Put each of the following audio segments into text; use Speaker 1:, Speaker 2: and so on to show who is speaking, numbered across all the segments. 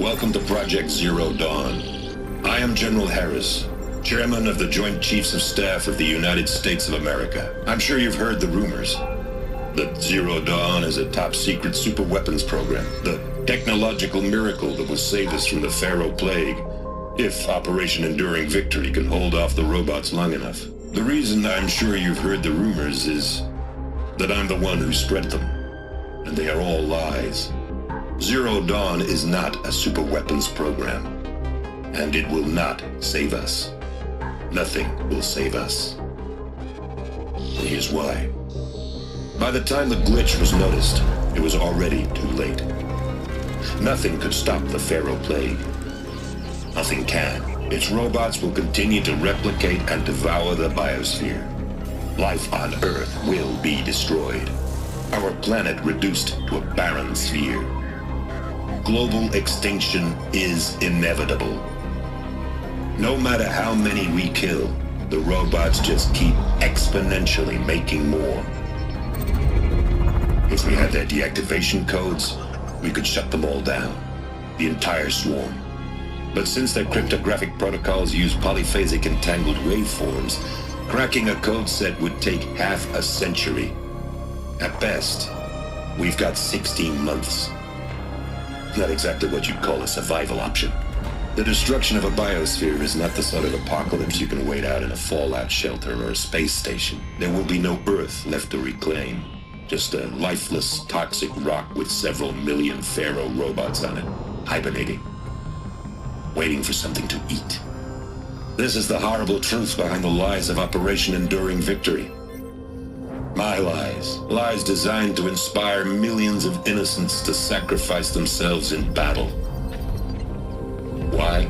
Speaker 1: Welcome to Project Zero Dawn. I am General Harris, Chairman of the Joint Chiefs of Staff of the United States of America. I'm sure you've heard the rumors that Zero Dawn is a top-secret superweapons program, the technological miracle that will save us from the Pharaoh Plague, if Operation Enduring Victory can hold off the robots long enough. The reason I'm sure you've heard the rumors is that I'm the one who spread them, and they are all lies. Zero Dawn is not a superweapons program, and it will not save us. Nothing will save us. And here's why. By the time the glitch was noticed, it was already too late. Nothing could stop the Pharaoh Plague. Nothing can. Its robots will continue to replicate and devour the biosphere. Life on Earth will be destroyed. Our planet reduced to a barren sphere. Global extinction is inevitable. No matter how many we kill, the robots just keep exponentially making more. If we had their deactivation codes, we could shut them all down, the entire swarm. But since their cryptographic protocols use polyphasic entangled waveforms, cracking a code set would take half a century. At best, we've got 16 months. Not exactly what you'd call a survival option. The destruction of a biosphere is not the sort of apocalypse you can wait out in a fallout shelter or a space station. There will be no Earth left to reclaim. Just a lifeless, toxic rock with several million Pharaoh robots on it, hibernating, waiting for something to eat. This is the horrible truth behind the lies of Operation Enduring Victory. My lies. Lies designed to inspire millions of innocents to sacrifice themselves in battle. Why?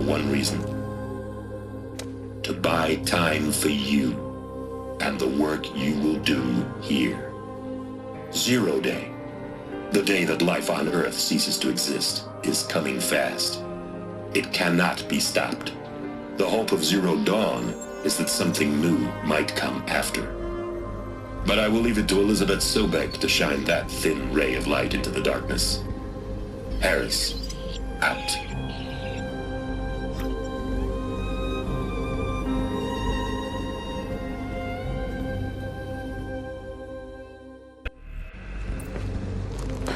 Speaker 1: One reason. To buy time for you and the work you will do here. Zero Day, the day that life on Earth ceases to exist, is coming fast. It cannot be stopped. The hope of Zero Dawn is that something new might come after. But I will leave it to Elizabeth Sobek to shine that thin ray of light into the darkness. Harris, out.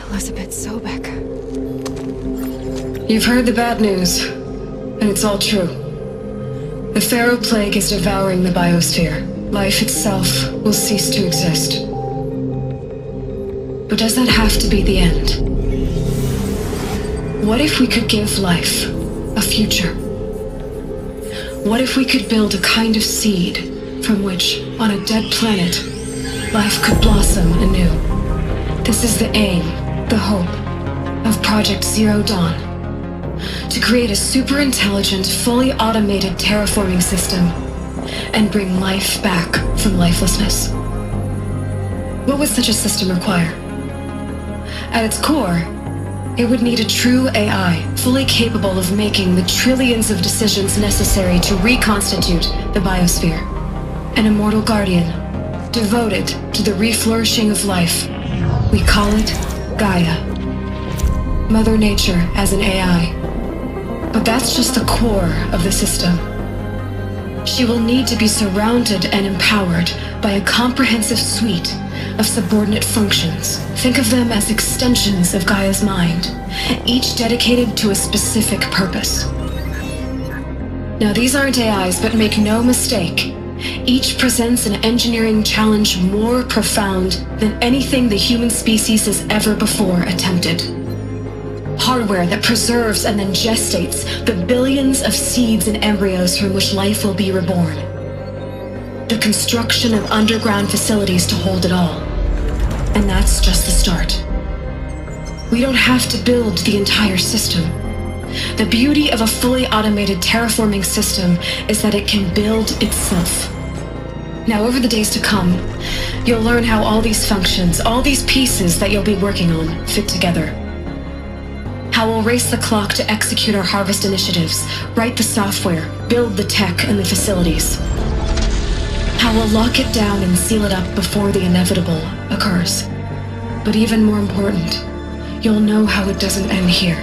Speaker 2: Elizabeth Sobek.
Speaker 3: You've heard the bad news, and it's all true. The Pharaoh Plague is devouring the biosphere. Life itself will cease to exist. But does that have to be the end? What if we could give life a future? What if we could build a kind of seed from which, on a dead planet, life could blossom anew? This is the aim, the hope, of Project Zero Dawn. To create a super-intelligent, fully automated terraforming system and bring life back from lifelessness. What would such a system require? At its core, it would need a true AI, fully capable of making the trillions of decisions necessary to reconstitute the biosphere. An immortal guardian, devoted to the reflourishing of life. We call it Gaia. Mother Nature as an AI. But that's just the core of the system. She will need to be surrounded and empowered by a comprehensive suite of subordinate functions. Think of them as extensions of Gaia's mind, each dedicated to a specific purpose. Now, these aren't AIs, but make no mistake, each presents an engineering challenge more profound than anything the human species has ever before attempted. Hardware that preserves and then gestates the billions of seeds and embryos from which life will be reborn. The construction of underground facilities to hold it all. And that's just the start. We don't have to build the entire system. The beauty of a fully automated terraforming system is that it can build itself. Now, over the days to come, you'll learn how all these functions, all these pieces that you'll be working on, fit together. How we'll race the clock to execute our harvest initiatives, write the software, build the tech and the facilities. How we'll lock it down and seal it up before the inevitable occurs. But even more important, you'll know how it doesn't end here.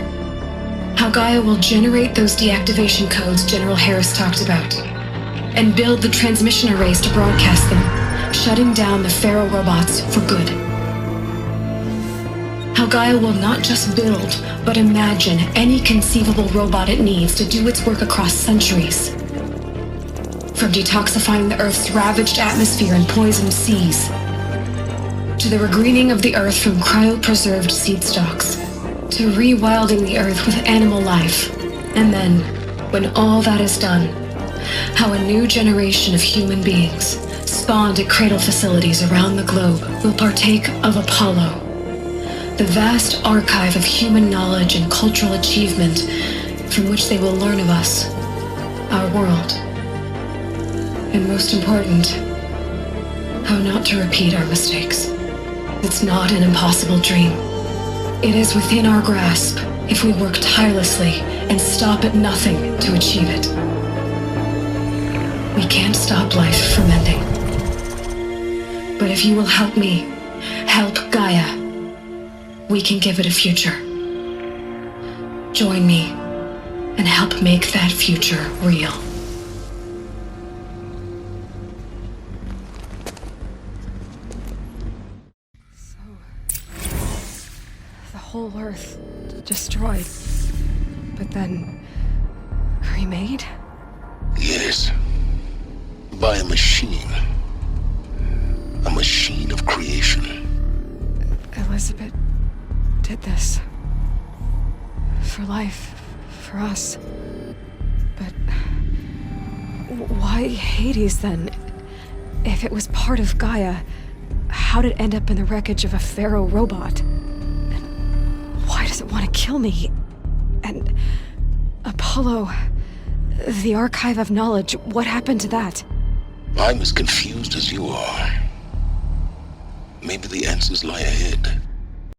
Speaker 3: How Gaia will generate those deactivation codes General Harris talked about, and build the transmission arrays to broadcast them, shutting down the Pharaoh robots for good. How Gaia will not just build, but imagine any conceivable robot it needs to do its work across centuries. From detoxifying the Earth's ravaged atmosphere and poisoned seas, to the regreening of the Earth from cryopreserved seed stalks, to rewilding the Earth with animal life. And then, when all that is done, how a new generation of human beings, spawned at cradle facilities around the globe, will partake of Apollo, the vast archive of human knowledge and cultural achievement from which they will learn of us, our world, and most important, how not to repeat our mistakes. It's not an impossible dream. It is within our grasp if we work tirelessly and stop at nothing to achieve it. We can't stop life from ending. But if you will help me, help Gaia, we can give it a future. Join me and help make that future real.
Speaker 2: Whole Earth destroyed, but then remade?
Speaker 4: Yes. By a machine. A machine of creation.
Speaker 2: Elizabeth did this. For life, for us. But why Hades then? If it was part of Gaia, how did it end up in the wreckage of a Pharaoh robot? Why does it want to kill me? And Apollo, the archive of knowledge, what happened to that?
Speaker 4: I'm as confused as you are. Maybe the answers lie ahead.